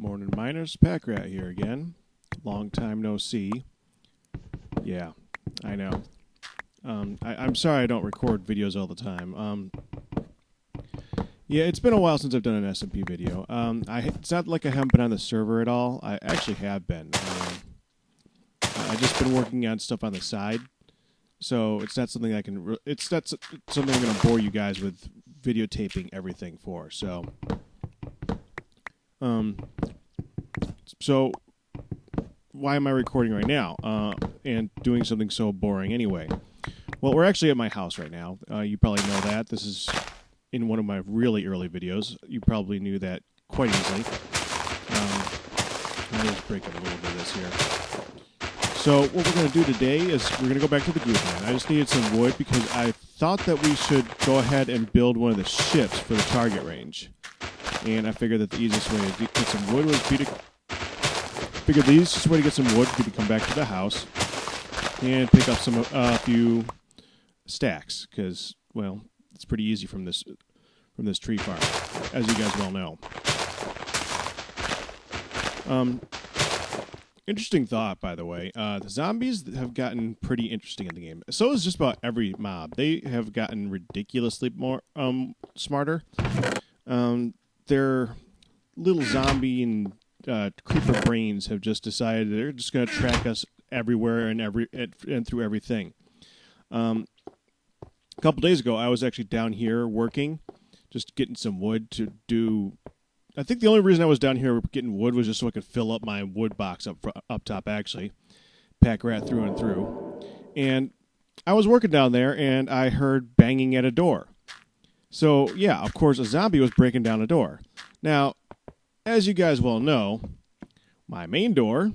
Morning miners, Pakratt here again. Long time no see. Yeah, I know. I'm sorry I don't record videos all the time. Yeah, it's been a while since I've done an SMP video. It's not like I haven't been on the server at all. I actually have been. I've just been working on stuff on the side, so it's not something I can. It's not something I'm going to bore you guys with videotaping everything for. So why am I recording right now and doing something so boring anyway? Well, we're actually at my house right now. You probably know that. This is in one of my really early videos. You probably knew that quite easily. Let me just break up a little bit of this here. So what we're going to do today is we're going to go back to the Guudites. I just needed some wood because I thought that we should go ahead and build one of the ships for the target range. And I figured that the easiest way to get some wood would be to come back to the house and pick up a few stacks because, well, it's pretty easy from this tree farm, as you guys well know. Interesting thought, by the way. The zombies have gotten pretty interesting in the game. So is just about every mob. They have gotten ridiculously more smarter. Their little zombie and creeper brains have just decided they're just going to track us everywhere and through everything. A couple days ago, I was actually down here working, just getting some wood to do. I think the only reason I was down here getting wood was just so I could fill up my wood box up top, actually. Pakratt through and through. And I was working down there, and I heard banging at a door. So, yeah, of course, a zombie was breaking down a door. Now, as you guys well know, my main door,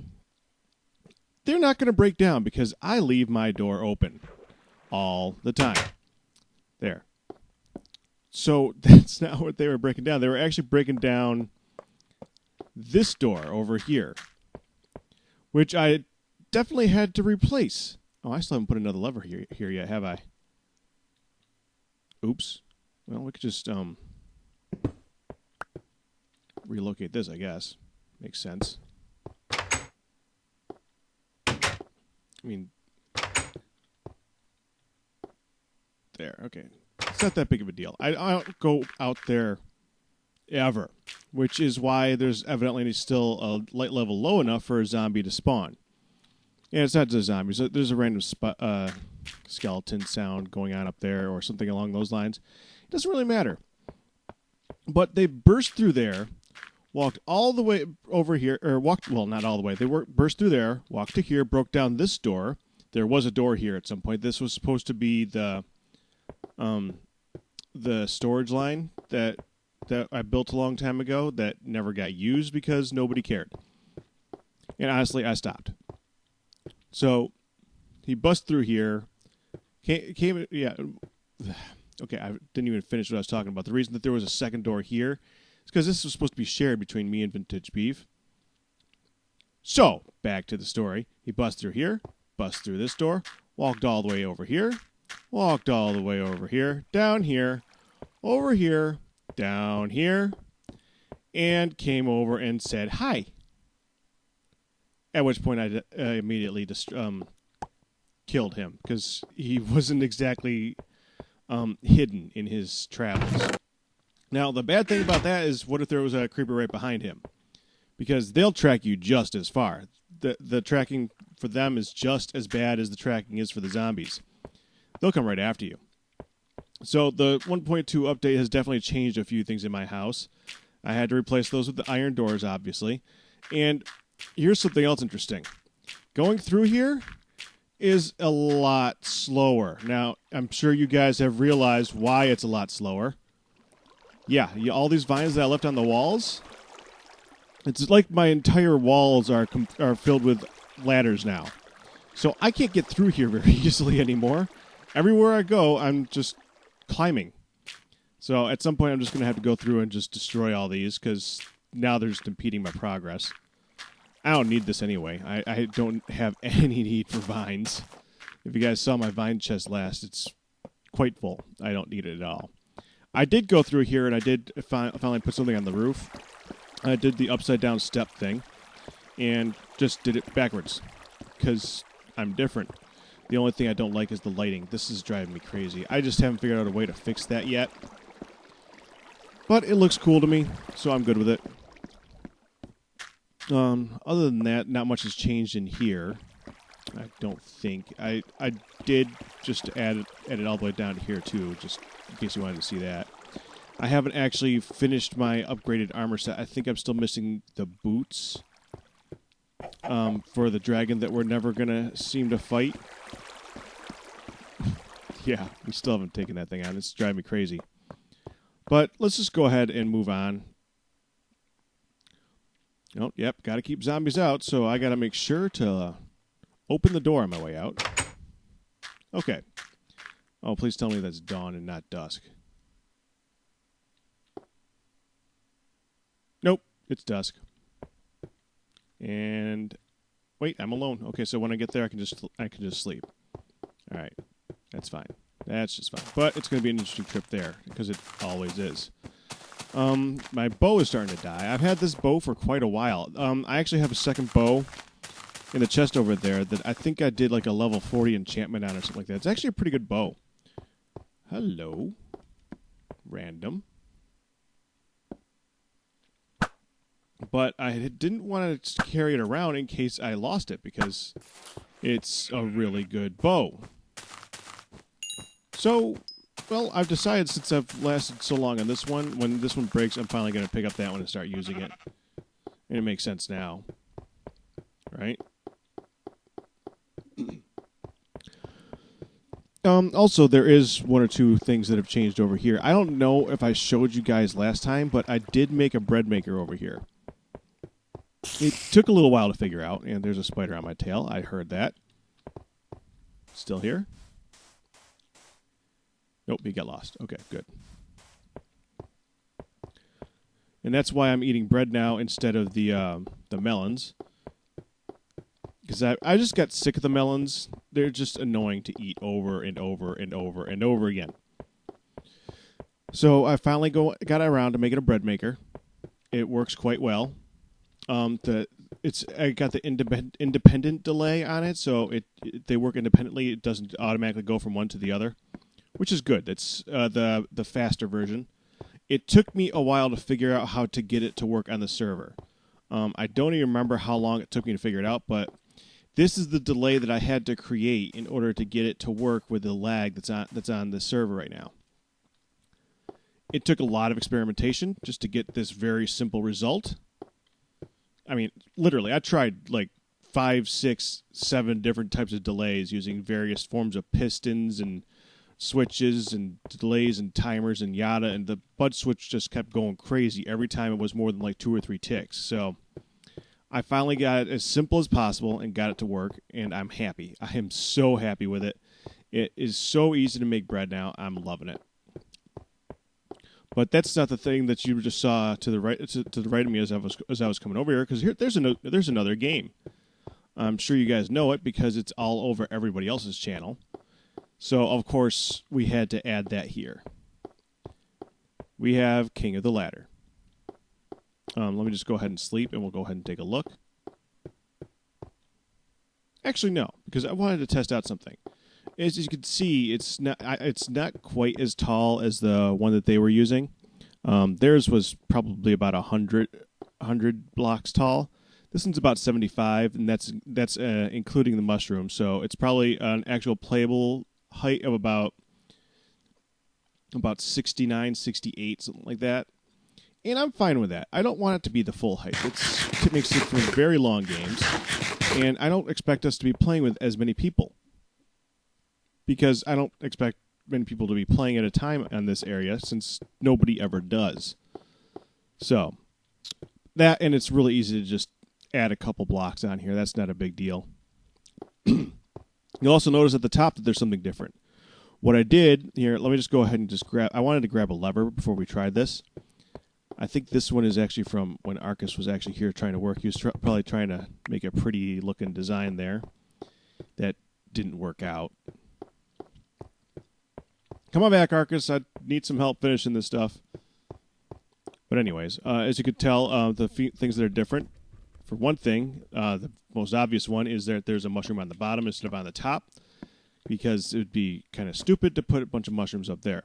they're not going to break down because I leave my door open all the time. There. So that's not what they were breaking down. They were actually breaking down this door over here, which I definitely had to replace. Oh, I still haven't put another lever here yet, have I? Oops. Well, we could just relocate this, I guess. Makes sense. I mean, there, okay. It's not that big of a deal. I don't go out there ever, which is why there's evidently still a light level low enough for a zombie to spawn. And it's not just zombies. There's a random skeleton sound going on up there or something along those lines. It doesn't really matter. But they burst through there, walked all the way over here, well, not all the way. They burst through there, walked to here, broke down this door. There was a door here at some point. This was supposed to be the storage line that I built a long time ago that never got used because nobody cared. And honestly, I stopped. So he bust through here. Yeah. Okay, I didn't even finish what I was talking about. The reason that there was a second door here is because this was supposed to be shared between me and Vintage Beef. So, back to the story. He bust through here, bust through this door, walked all the way over here, walked all the way over here, down here, over here, down here, and came over and said hi. At which point I immediately killed him because he wasn't exactly hidden in his travels. Now, the bad thing about that is what if there was a creeper right behind him? Because they'll track you just as far. The tracking for them is just as bad as the tracking is for the zombies. They'll come right after you. So the 1.2 update has definitely changed a few things in my house. I had to replace those with the iron doors, obviously. And here's something else interesting. Going through here is a lot slower. Now, I'm sure you guys have realized why it's a lot slower. Yeah, all these vines that I left on the walls, it's like my entire walls are filled with ladders now. So I can't get through here very easily anymore. Everywhere I go, I'm just climbing. So at some point, I'm just going to have to go through and just destroy all these because now they're just impeding my progress. I don't need this anyway. I don't have any need for vines. If you guys saw my vine chest last, it's quite full. I don't need it at all. I did go through here, and I did finally put something on the roof. I did the upside down step thing and just did it backwards because I'm different. The only thing I don't like is the lighting. This is driving me crazy. I just haven't figured out a way to fix that yet. But it looks cool to me, so I'm good with it. Other than that, not much has changed in here. I don't think. I did just add it all the way down to here, too, just in case you wanted to see that. I haven't actually finished my upgraded armor set. I think I'm still missing the boots for the dragon that we're never going to seem to fight. Yeah, we still haven't taken that thing on. It's driving me crazy. But let's just go ahead and move on. Oh, yep, got to keep zombies out, so I got to make sure to open the door on my way out. Okay. Oh, please tell me that's dawn and not dusk. Nope, it's dusk. And wait, I'm alone. Okay, so when I get there, I can just sleep. All right, that's fine. That's just fine. But it's going to be an interesting trip there because it always is. My bow is starting to die. I've had this bow for quite a while. I actually have a second bow in the chest over there that I think I did like a level 40 enchantment on or something like that. It's actually a pretty good bow. Hello. Random. But I didn't want to carry it around in case I lost it because it's a really good bow. So, well, I've decided since I've lasted so long on this one, when this one breaks, I'm finally going to pick up that one and start using it. And it makes sense now. Right? Also, there is one or two things that have changed over here. I don't know if I showed you guys last time, but I did make a bread maker over here. It took a little while to figure out, and there's a spider on my tail. I heard that. Still here? Nope, he got lost. Okay, good. And that's why I'm eating bread now instead of the melons. Because I just got sick of the melons. They're just annoying to eat over and over and over and over again. So I finally got around to making a bread maker. It works quite well. I got the independent delay on it, so they work independently. It doesn't automatically go from one to the other, which is good. It's the faster version. It took me a while to figure out how to get it to work on the server. I don't even remember how long it took me to figure it out, but this is the delay that I had to create in order to get it to work with the lag that's on the server right now. It took a lot of experimentation just to get this very simple result. I mean, literally, I tried like 5, 6, 7 different types of delays using various forms of pistons and switches and delays and timers and yada, and the bud switch just kept going crazy every time it was more than like 2 or 3 ticks. So I finally got it as simple as possible and got it to work, and I'm happy. I am so happy with it. It is so easy to make bread now. I'm loving it. But that's not the thing that you just saw to the right of me as I was coming over here, because there's another game. I'm sure you guys know it because it's all over everybody else's channel. So of course we had to add that here. We have King of the Ladder. Let me just go ahead and sleep, and we'll go ahead and take a look. Actually, no, because I wanted to test out something. As you can see, it's not quite as tall as the one that they were using. Theirs was probably about 100 blocks tall. This one's about 75, and that's including the mushroom. So it's probably an actual playable height of about 69, 68, something like that. And I'm fine with that. I don't want it to be the full height. It makes it for very long games, and I don't expect us to be playing with as many people, because I don't expect many people to be playing at a time on this area, since nobody ever does. So, that, and it's really easy to just add a couple blocks on here. That's not a big deal. You'll also notice at the top that there's something different. What I did here, let me just go ahead and I wanted to grab a lever before we tried this. I think this one is actually from when Arcus was actually here trying to work. He was probably trying to make a pretty looking design there. That didn't work out. Come on back, Arcus. I need some help finishing this stuff. But anyways, as you could tell, the things that are different. For one thing, the most obvious one is that there's a mushroom on the bottom instead of on the top, because it would be kind of stupid to put a bunch of mushrooms up there.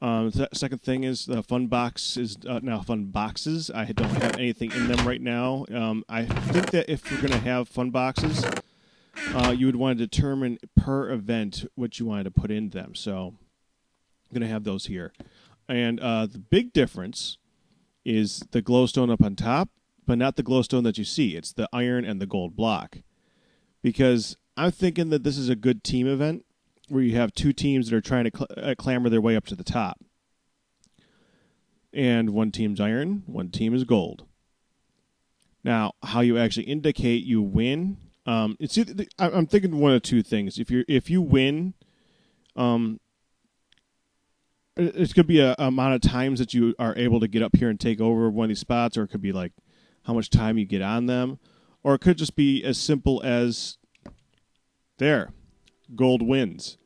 The second thing is the fun box is now fun boxes. I don't have anything in them right now. I think that if we're going to have fun boxes, you would want to determine per event what you wanted to put in them. So I'm going to have those here. And the big difference is the glowstone up on top, but not the glowstone that you see. It's the iron and the gold block. Because I'm thinking that this is a good team event where you have two teams that are trying to clamber their way up to the top. And one team's iron, one team is gold. Now, how you actually indicate you win, it's either, I'm thinking one of two things. If you win, it's going to be a amount of times that you are able to get up here and take over one of these spots, or it could be like how much time you get on them, or it could just be as simple as there, gold wins.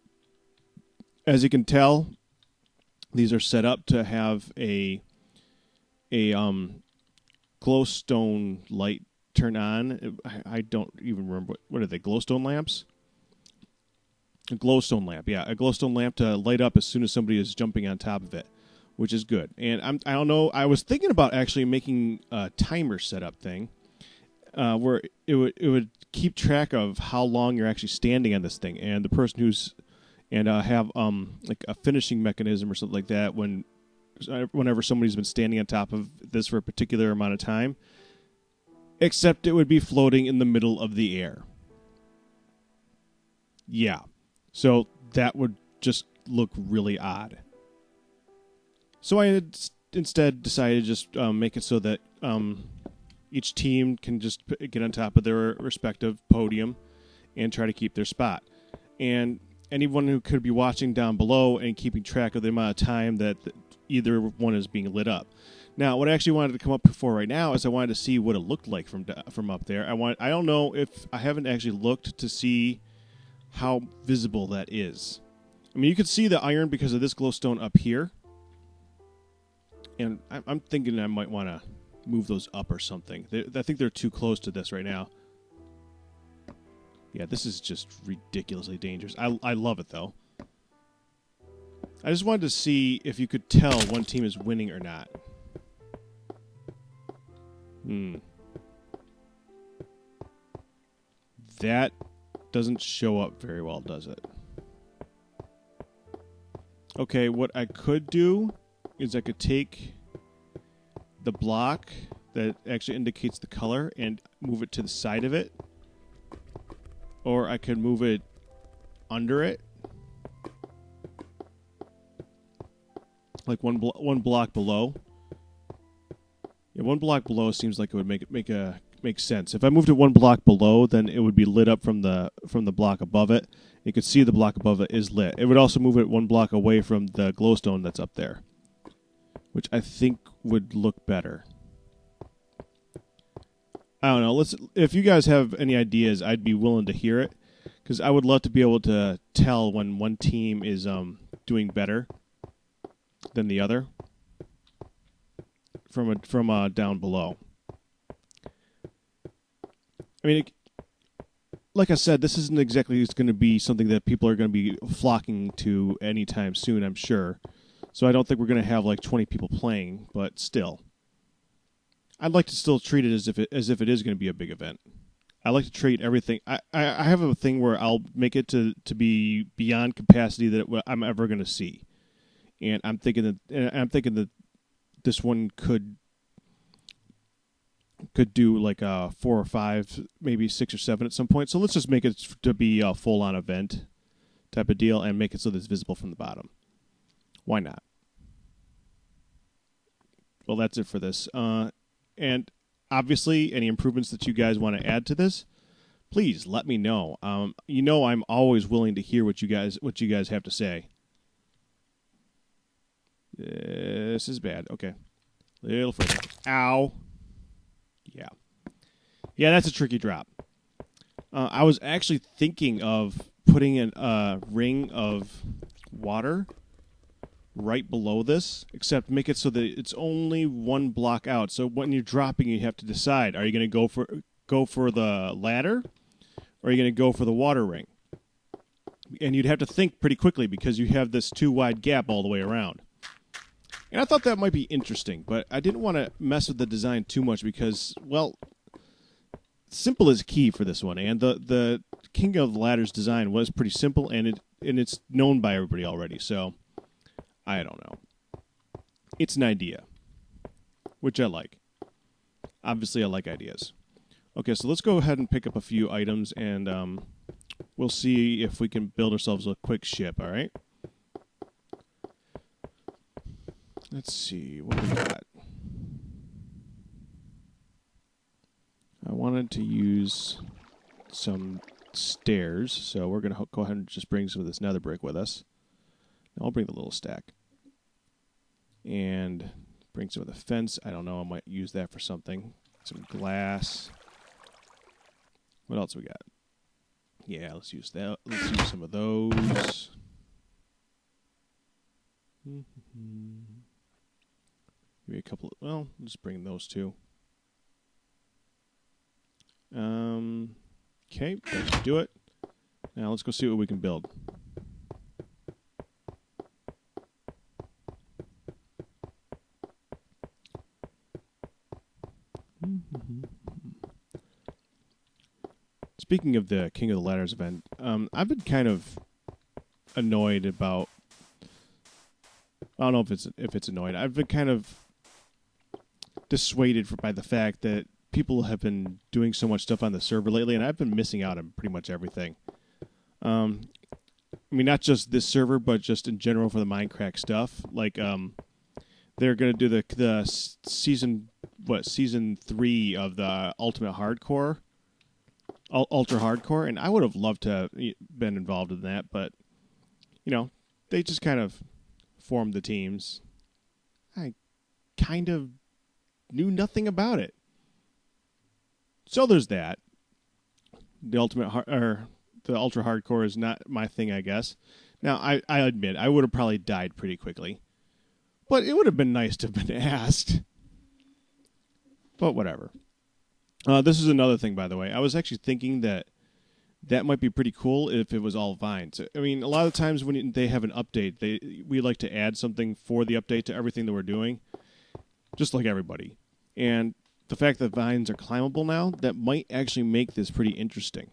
As you can tell, these are set up to have a glowstone light turn on. I don't even remember what are they, glowstone lamps? A glowstone lamp, yeah, a glowstone lamp to light up as soon as somebody is jumping on top of it, which is good. And I don't know, I was thinking about actually making a timer setup thing, where it would keep track of how long you're actually standing on this thing, and the person who's have like a finishing mechanism or something like that whenever somebody's been standing on top of this for a particular amount of time, except it would be floating in the middle of the air. Yeah, so that would just look really odd. So I had instead decided to just make it so that each team can just get on top of their respective podium and try to keep their spot. And anyone who could be watching down below and keeping track of the amount of time that either one is being lit up. Now, what I actually wanted to come up for right now is I wanted to see what it looked like from up there. I don't know if I haven't actually looked to see how visible that is. I mean, you can see the iron because of this glowstone up here. And I'm thinking I might want to move those up or something. I think they're too close to this right now. Yeah, this is just ridiculously dangerous. I love it, though. I just wanted to see if you could tell one team is winning or not. That doesn't show up very well, does it? Okay, what I could do is I could take the block that actually indicates the color and move it to the side of it. Or I could move it under it. Like one block below. Yeah, one block below seems like it would make sense. If I moved it one block below, then it would be lit up from the block above it. You could see the block above it is lit. It would also move it one block away from the glowstone that's up there, which I think would look better. I don't know. If you guys have any ideas, I'd be willing to hear it, because I would love to be able to tell when one team is doing better than the other from down below. I mean, like I said, this isn't exactly going to be something that people are going to be flocking to anytime soon, I'm sure. So I don't think we're going to have like 20 people playing, but still. I'd like to still treat it as if it is going to be a big event. I like to treat everything. I have a thing where I'll make it to be beyond capacity that I'm ever going to see, and I'm thinking that this one could do like a 4 or 5, maybe 6 or 7 at some point. So let's just make it to be a full-on event type of deal and make it so that it's visible from the bottom. Why not? Well, that's it for this. And obviously, any improvements that you guys want to add to this, please let me know. I'm always willing to hear what you guys have to say. This is bad. Okay, little further. Ow. Yeah, that's a tricky drop. I was actually thinking of putting in a ring of water right below this, except make it so that it's only one block out. So when you're dropping, you have to decide: are you going to go for the ladder, or are you going to go for the water ring? And you'd have to think pretty quickly because you have this too wide gap all the way around. And I thought that might be interesting, but I didn't want to mess with the design too much because, well, simple is key for this one. And the King of the Ladders design was pretty simple, and it's known by everybody already. So I don't know. It's an idea, which I like. Obviously, I like ideas. Okay, so let's go ahead and pick up a few items, and we'll see if we can build ourselves a quick ship, all right? Let's see, what do we got? I wanted to use some stairs, so we're going to go ahead and just bring some of this nether brick with us. Now I'll bring the little stack. And bring some of the fence. I don't know, I might use that for something. Some glass. What else we got? Yeah, let's use that. Let's use some of those. Maybe a couple of, well, let's bring those two. Okay, that should do it. Now let's go see what we can build. Speaking of the King of the Ladders event, I've been kind of annoyed about. I don't know if it's annoyed. I've been kind of dissuaded by the fact that people have been doing so much stuff on the server lately, and I've been missing out on pretty much everything. I mean, not just this server, but just in general for the mindcrack stuff. Like, they're going to do the season 3 of the Ultimate Hardcore. Ultra Hardcore, and I would have loved to have been involved in that, but, you know, they just kind of formed the teams. I kind of knew nothing about it. So there's that. The Ultra Hardcore is not my thing, I guess. Now, I admit, I would have probably died pretty quickly, but it would have been nice to have been asked. But whatever. This is another thing, by the way. I was actually thinking that might be pretty cool if it was all vines. I mean, a lot of times when they have an update, we like to add something for the update to everything that we're doing, just like everybody. And the fact that vines are climbable now, that might actually make this pretty interesting.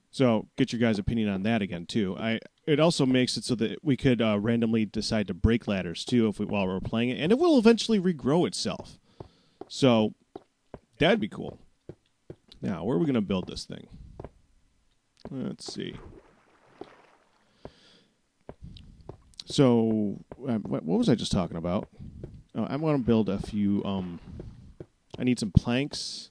So get your guys' opinion on that again, too. It also makes it so that we could randomly decide to break ladders, too, while we're playing it, and it will eventually regrow itself. So that'd be cool. Now, where are we going to build this thing? Let's see. So, what was I just talking about? Oh, I want to build a few, I need some planks.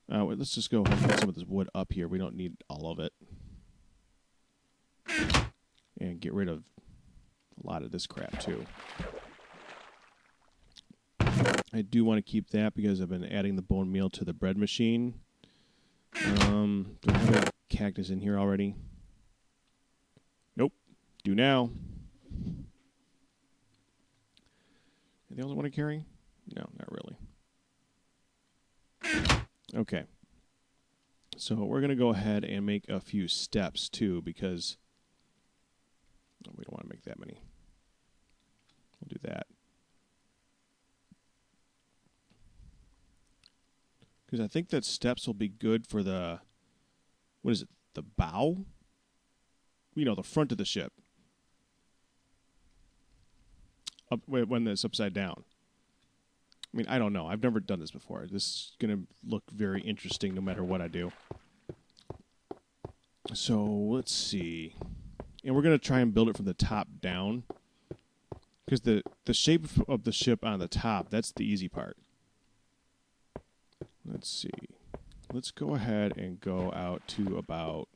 Let's just go ahead and put some of this wood up here. We don't need all of it. And get rid of a lot of this crap, too. I do want to keep that because I've been adding the bone meal to the bread machine. Do I have a cactus in here already? Nope. Do now. Anything else I want to carry? No, not really. Okay. So we're going to go ahead and make a few steps, too, because we don't want to make that many. We'll do that. Because I think that steps will be good for the, what is it, the bow? You know, the front of the ship. When it's upside down. I mean, I don't know. I've never done this before. This is going to look very interesting no matter what I do. So, let's see. And we're going to try and build it from the top down. Because the shape of the ship on the top, that's the easy part. Let's see. Let's go ahead and go out to about,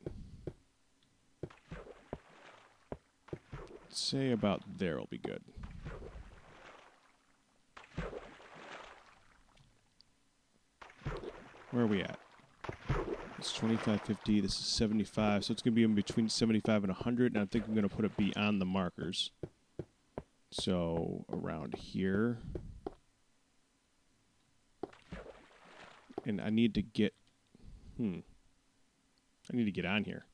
say about there will be good. Where are we at? It's 25, 50. This is 75. So it's going to be in between 75 and 100. And I think I'm going to put it beyond the markers. So around here. And I need to get... I need to get on here.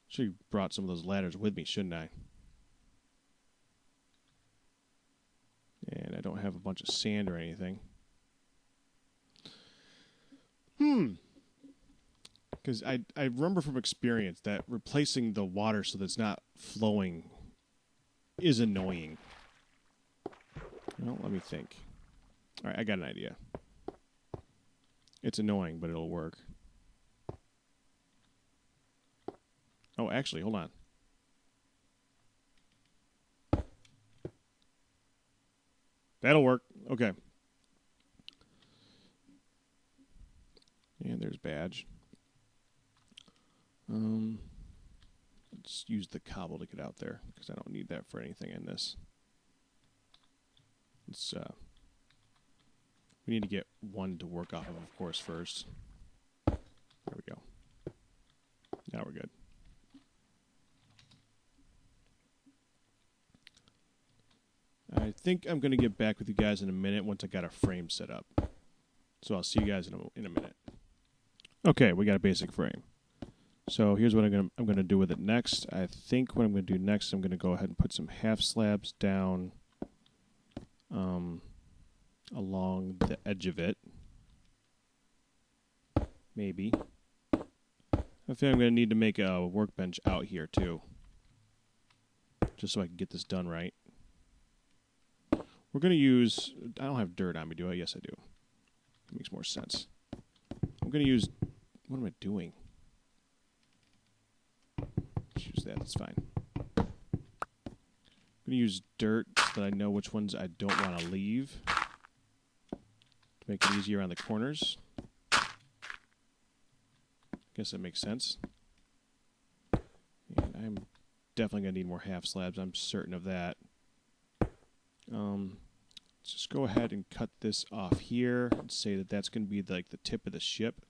Should have brought some of those ladders with me, shouldn't I? And I don't have a bunch of sand or anything. Because I remember from experience that replacing the water so that it's not flowing is annoying. Well, let me think. All right, I got an idea. It's annoying, but it'll work. Oh, actually, hold on. That'll work. Okay. And there's badge. Let's use the cobble to get out there because I don't need that for anything in this. Let's we need to get one to work off of course, first. There we go. Now we're good. I think I'm going to get back with you guys in a minute once I got a frame set up. So I'll see you guys in a minute. Okay, we got a basic frame. So here's what I'm going to do with it next. I think what I'm going to do next, I'm going to go ahead and put some half slabs down along the edge of it. Maybe. I think I'm going to need to make a workbench out here too. Just so I can get this done right. We're going to use... I don't have dirt on me, do I? Yes, I do. It makes more sense. I'm going to use... What am I doing? Let's use that. That's fine. I'm going to use dirt so that I know which ones I don't want to leave. To make it easier on the corners. Guess that makes sense. And I'm definitely going to need more half slabs. I'm certain of that. Let's just go ahead and cut this off here and say that that's going to be like the tip of the ship.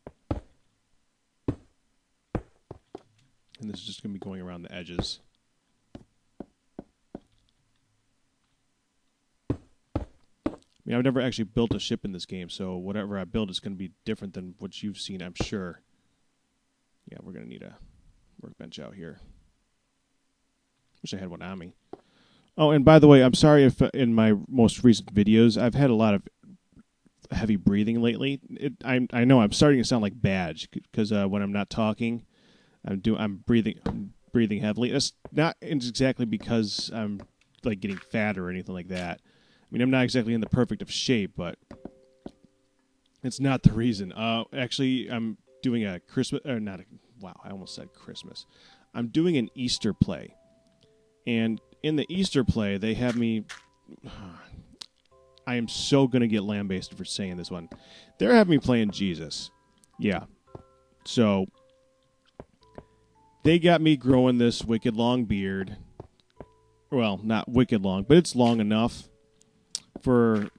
And this is just going to be going around the edges. I mean, I've never actually built a ship in this game, so whatever I build is going to be different than what you've seen, I'm sure. Yeah, we're going to need a workbench out here. Wish I had one on me. Oh, and by the way, I'm sorry if in my most recent videos I've had a lot of heavy breathing lately. I know I'm starting to sound like Badge because when I'm not talking, I'm breathing heavily. That's not exactly because I'm like getting fat or anything like that. I mean, I'm not exactly in the perfect of shape, but it's not the reason. Actually, I'm doing a Christmas wow, I almost said Christmas. I'm doing an Easter play, and in the Easter play, they have me... I am so going to get lambasted for saying this one. They're having me playing Jesus. Yeah. So, they got me growing this wicked long beard. Well, not wicked long, but it's long enough for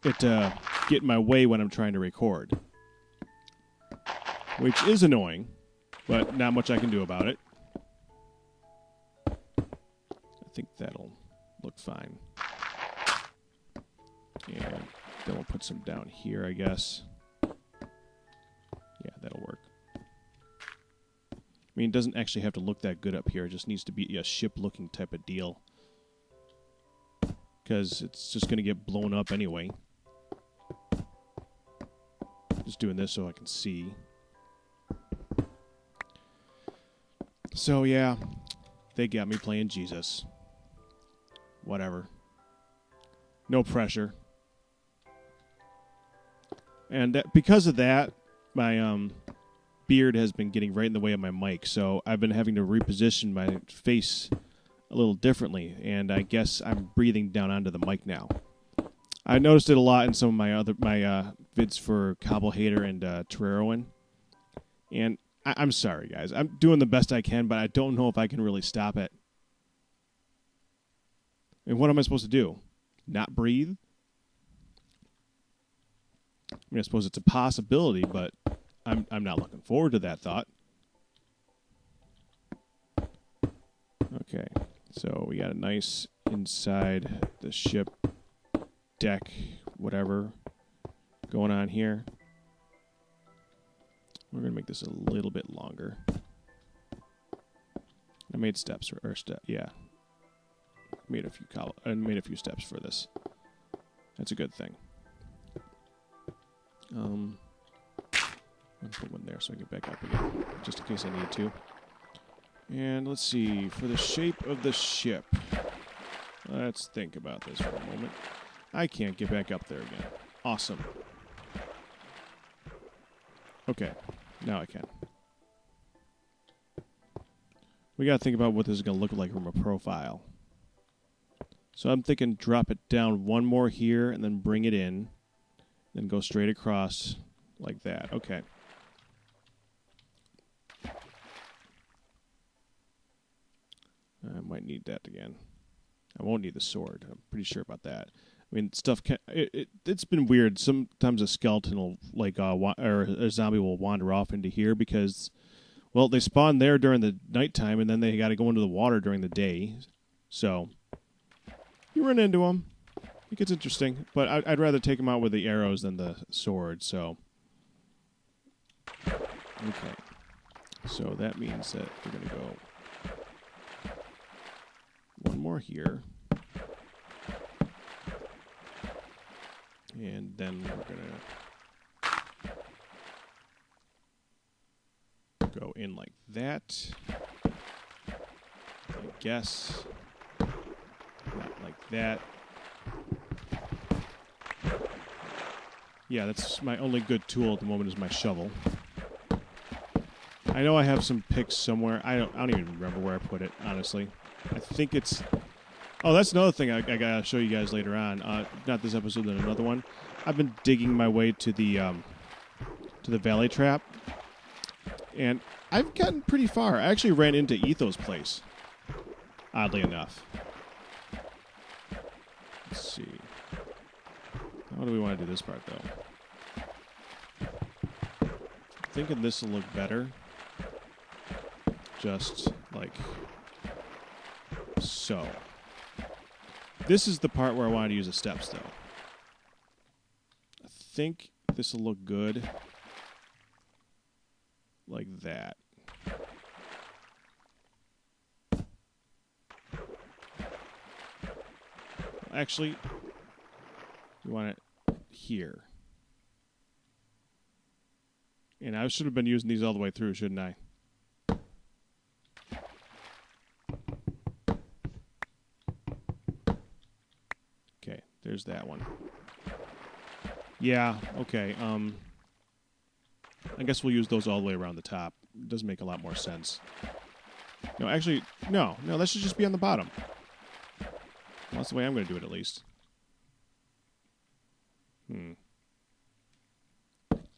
it to get in my way when I'm trying to record. Which is annoying, but not much I can do about it. I think that'll look fine. And then we'll put some down here, I guess. Yeah, that'll work. I mean, it doesn't actually have to look that good up here. It just needs to be a ship-looking type of deal. Because it's just going to get blown up anyway. Just doing this so I can see. So, yeah. They got me playing Jesus. Whatever. No pressure. And because of that, my beard has been getting right in the way of my mic, so I've been having to reposition my face a little differently, and I guess I'm breathing down onto the mic now. I noticed it a lot in some of my vids for Cobble Hater and Terraroin, and I'm sorry, guys. I'm doing the best I can, but I don't know if I can really stop it. And what am I supposed to do? Not breathe? I mean, I suppose it's a possibility, but I'm not looking forward to that thought. Okay, so we got a nice inside the ship deck, whatever, going on here. We're going to make this a little bit longer. I made steps, yeah. Made a few steps for this. That's a good thing. I'll put one there so I can get back up again, just in case I need to. And let's see, for the shape of the ship, let's think about this for a moment. I can't get back up there again. Awesome. Okay, now I can. We gotta think about what this is gonna look like from a profile. So I'm thinking drop it down one more here and then bring it in. Then go straight across like that. Okay. I might need that again. I won't need the sword. I'm pretty sure about that. I mean, stuff can... It's been weird. Sometimes a skeleton will, like, or a zombie will wander off into here because, well, they spawn there during the nighttime and then they got to go into the water during the day. So, you run into them. It gets interesting. But I'd rather take them out with the arrows than the sword, so... Okay. So that means that we're going to go... one more here. And then we're going to go in like that. I guess. Not like that. Yeah, that's my only good tool at the moment is my shovel. I know I have some picks somewhere. I don't even remember where I put it, honestly. I think it's... Oh, that's another thing I gotta show you guys later on. Not this episode, but another one. I've been digging my way to the valley trap, and I've gotten pretty far. I actually ran into Etho's place, oddly enough. Let's see. How do we want to do this part, though? I'm thinking this will look better. Just like so. This is the part where I wanted to use the steps, though. I think this will look good like that. Actually, we want it here. And I should have been using these all the way through, shouldn't I? There's that one. Yeah, okay. I guess we'll use those all the way around the top. It does make a lot more sense. No, actually, no, that should just be on the bottom. Well, that's the way I'm going to do it, at least.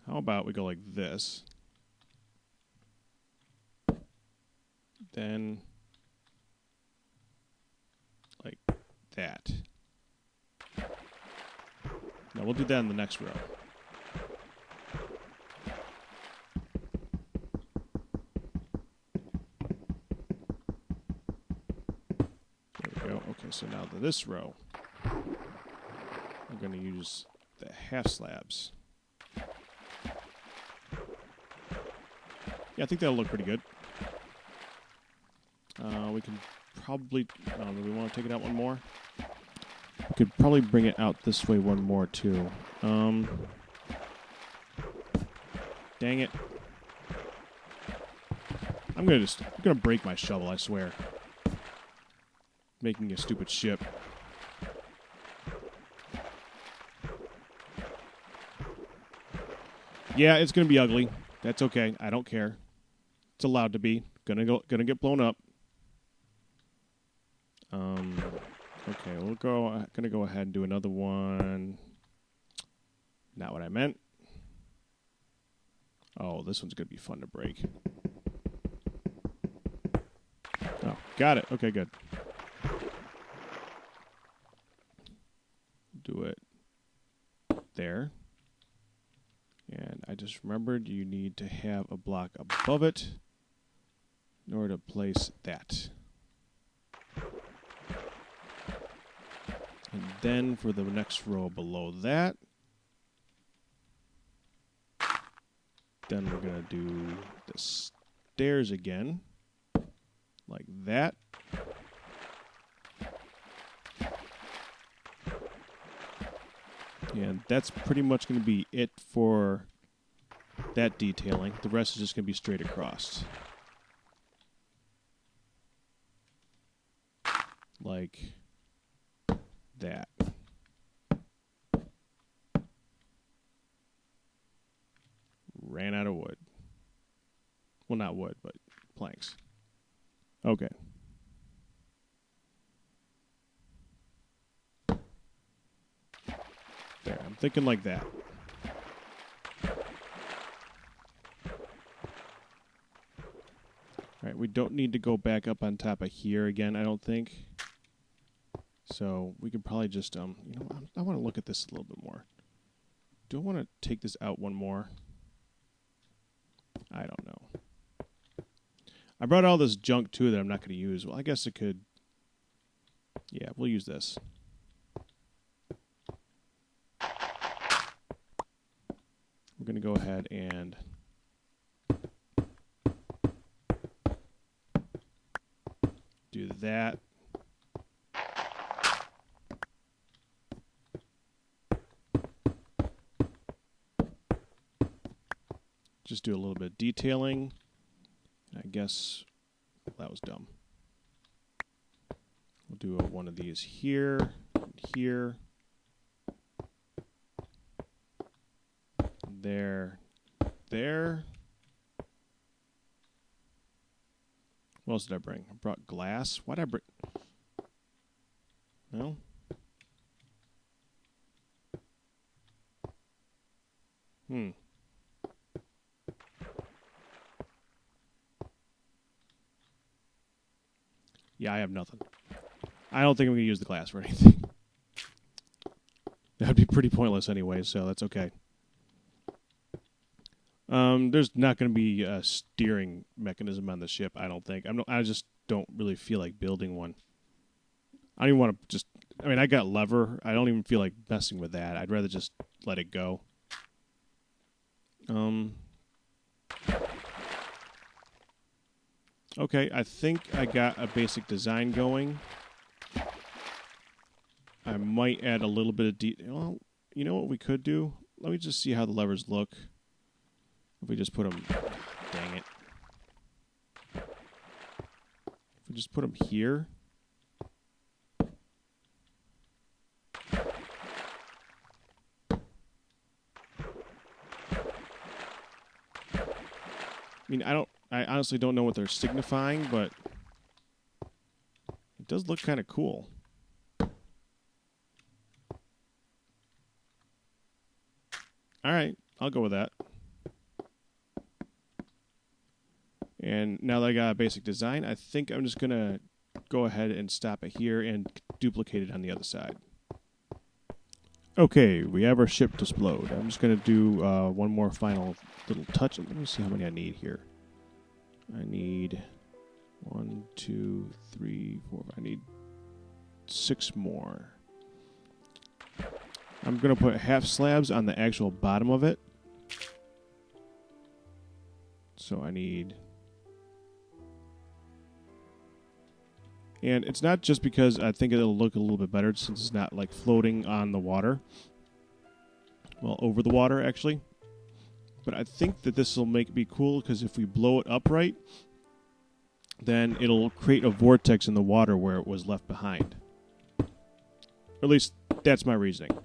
How about we go like this? Then, like that. No, we'll do that in the next row. There we go. Okay, so now this row, I'm going to use the half slabs. Yeah, I think that'll look pretty good. We can probably... do we want to take it out one more? We could probably bring it out this way one more, too. Dang it. I'm gonna break my shovel, I swear. Making a stupid ship. Yeah, it's gonna be ugly. That's okay. I don't care. It's allowed to be. Gonna get blown up. Okay, gonna go ahead and do another one. Not what I meant. Oh, this one's gonna be fun to break. Oh, got it. Okay, good. Do it there. And I just remembered you need to have a block above it in order to place that. And then for the next row below that, then we're going to do the stairs again, like that. And that's pretty much going to be it for that detailing. The rest is just going to be straight across. Like that. Ran out of wood. Well, not wood, but planks. Okay. There, I'm thinking like that. Alright, we don't need to go back up on top of here again, I don't think. So we can probably just, you know, I want to look at this a little bit more. Do I want to take this out one more? I don't know. I brought all this junk too that I'm not going to use. Well, I guess it could. Yeah, we'll use this. We're going to go ahead and do that. Just do a little bit of detailing. I guess that was dumb. We'll do one of these here, and here, there, there. What else did I bring? I brought glass. Why did I bring? No. Yeah, I have nothing. I don't think I'm going to use the glass for anything. That would be pretty pointless anyway, so that's okay. There's not going to be a steering mechanism on the ship, I don't think. I just don't really feel like building one. I don't even want to just... I mean, I got lever. I don't even feel like messing with that. I'd rather just let it go. Okay, I think I got a basic design going. I might add a little bit of detail. Well, you know what we could do? Let me just see how the levers look. If we just put them... Dang it. If we just put them here... I mean, I honestly don't know what they're signifying, but it does look kind of cool. All right, I'll go with that. And now that I got a basic design, I think I'm just going to go ahead and stop it here and duplicate it on the other side. Okay, we have our ship to explode. I'm just going to do one more final little touch. Let me see how many I need here. I need 1, 2, 3, 4. I need 6 more. I'm going to put half slabs on the actual bottom of it. So I need... And it's not just because I think it'll look a little bit better since it's not like floating on the water. Well, over the water, actually. But I think that this will be cool because if we blow it upright, then it'll create a vortex in the water where it was left behind. Or at least, that's my reasoning.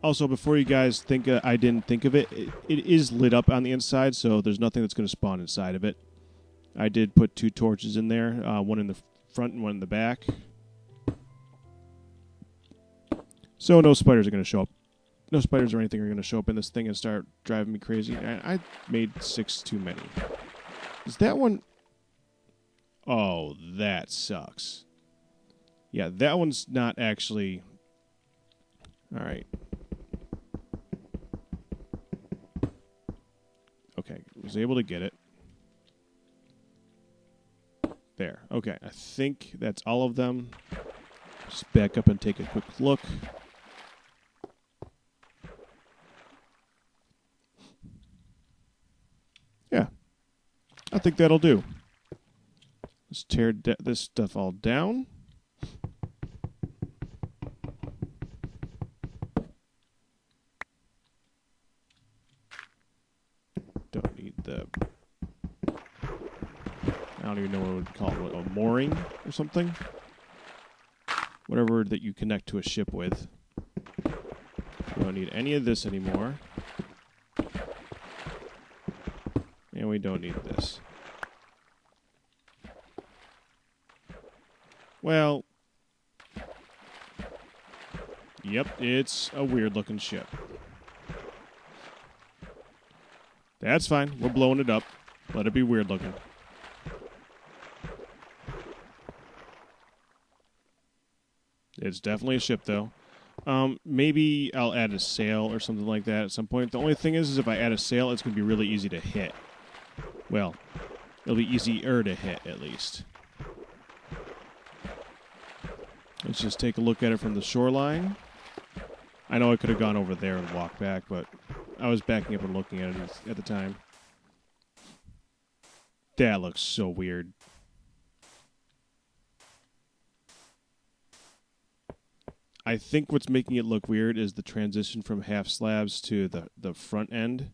Also, before you guys think I didn't think of it, it is lit up on the inside, so there's nothing that's going to spawn inside of it. I did put 2 torches in there, one in the front and one in the back. So no spiders are going to show up. No spiders or anything are going to show up in this thing and start driving me crazy. I made 6 too many. Is that one... Oh, that sucks. Yeah, that one's not actually... Alright. was able to get it. There. Okay, I think that's all of them. Just back up and take a quick look. Yeah, I think that'll do. Let's tear this stuff all down. Don't need the... I don't even know what I would call it. A mooring or something? Whatever that you connect to a ship with. We don't need any of this anymore. And we don't need this. Well, yep, it's a weird-looking ship. That's fine. We're blowing it up. Let it be weird-looking. It's definitely a ship, though. Maybe I'll add a sail or something like that at some point. The only thing is if I add a sail, it's going to be really easy to hit. Well, it'll be easier to hit, at least. Let's just take a look at it from the shoreline. I know I could have gone over there and walked back, but I was backing up and looking at it at the time. That looks so weird. I think what's making it look weird is the transition from half slabs to the front end.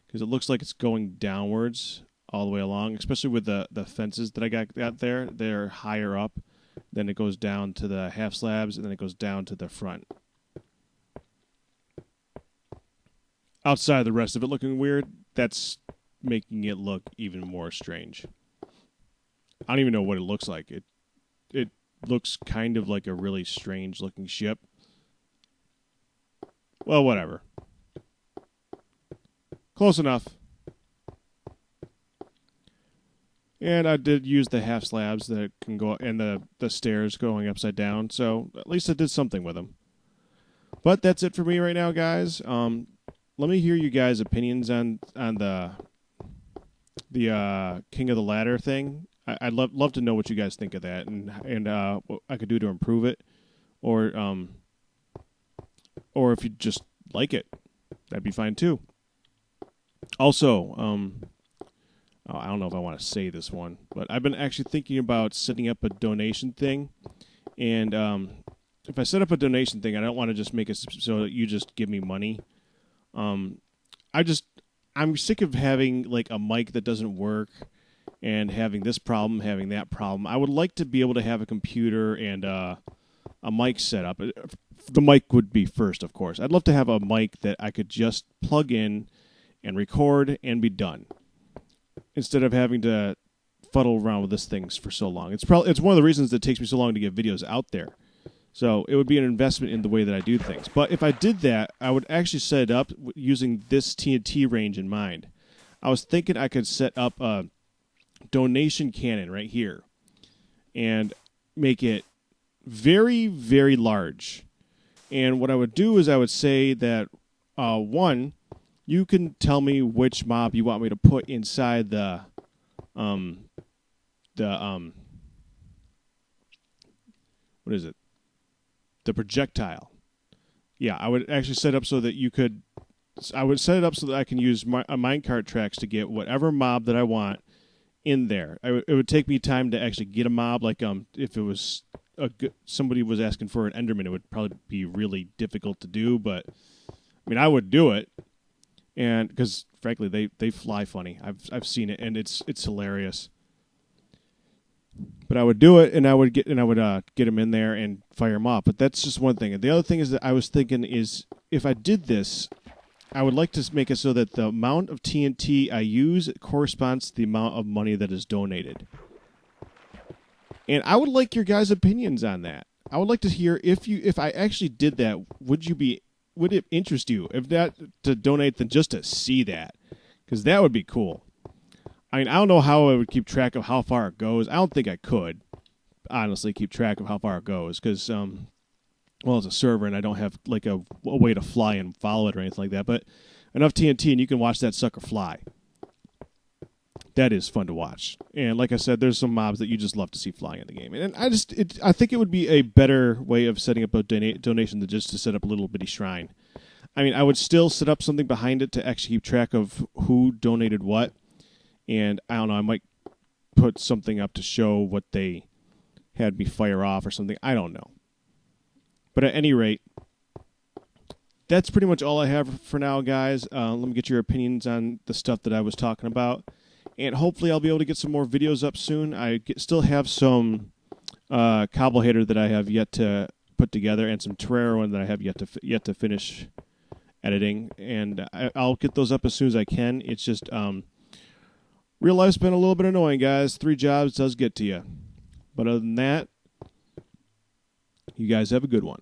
Because it looks like it's going downwards all the way along, especially with the fences that I got there. They're higher up. Then it goes down to the half slabs, and then it goes down to the front. Outside the rest of it looking weird, that's making it look even more strange. I don't even know what it looks like. It looks kind of like a really strange looking ship. Well, whatever. Close enough. And I did use the half slabs that can go, and the stairs going upside down, so at least I did something with them. But that's it for me right now, guys. Let me hear you guys' opinions on the King of the Ladder thing. I'd love to know what you guys think of that, and what I could do to improve it, or if you just like it, that'd be fine too. Also, I don't know if I want to say this one, but I've been actually thinking about setting up a donation thing, and if I set up a donation thing, I don't want to just make it so that you just give me money. I'm sick of having like a mic that doesn't work, and having this problem, having that problem. I would like to be able to have a computer and a mic set up. The mic would be first, of course. I'd love to have a mic that I could just plug in and record and be done, instead of having to fuddle around with this thing for so long. It's one of the reasons that it takes me so long to get videos out there. So it would be an investment in the way that I do things. But if I did that, I would actually set it up using this TNT range in mind. I was thinking I could set up a donation cannon right here and make it very, very large. And what I would do is I would say that, one, you can tell me which mob you want me to put inside the what is it? The projectile. Yeah, I would actually set up so that I would set it up so that I can use minecart tracks to get whatever mob that I want in there. It would take me time to actually get a mob. Like if it was somebody was asking for an Enderman, it would probably be really difficult to do. But I mean, I would do it, and because frankly, they fly funny. I've seen it, and it's hilarious. But I would do it, and I would get them in there and fire them off. But that's just one thing. And the other thing is that I was thinking is if I did this, I would like to make it so that the amount of TNT I use corresponds to the amount of money that is donated. And I would like your guys' opinions on that. I would like to hear if I actually did that, would it interest you? If not to donate, then just to see that, because that would be cool. I mean, I don't know how I would keep track of how far it goes. I don't think I could, honestly, keep track of how far it goes because, it's a server and I don't have like a way to fly and follow it or anything like that. But enough TNT and you can watch that sucker fly. that is fun to watch. And like I said, there's some mobs that you just love to see flying in the game. And I think it would be a better way of setting up a donation than just to set up a little bitty shrine. I mean, I would still set up something behind it to actually keep track of who donated what. And I don't know, I might put something up to show what they had me fire off or something. I don't know. But at any rate, that's pretty much all I have for now, guys. Let me get your opinions on the stuff that I was talking about. And hopefully I'll be able to get some more videos up soon. Still have some cobble hater that I have yet to put together, and some Terraria one that I have yet to finish editing, and I'll get those up as soon as I can. It's just real life's been a little bit annoying, guys. 3 jobs does get to you. But other than that, you guys have a good one.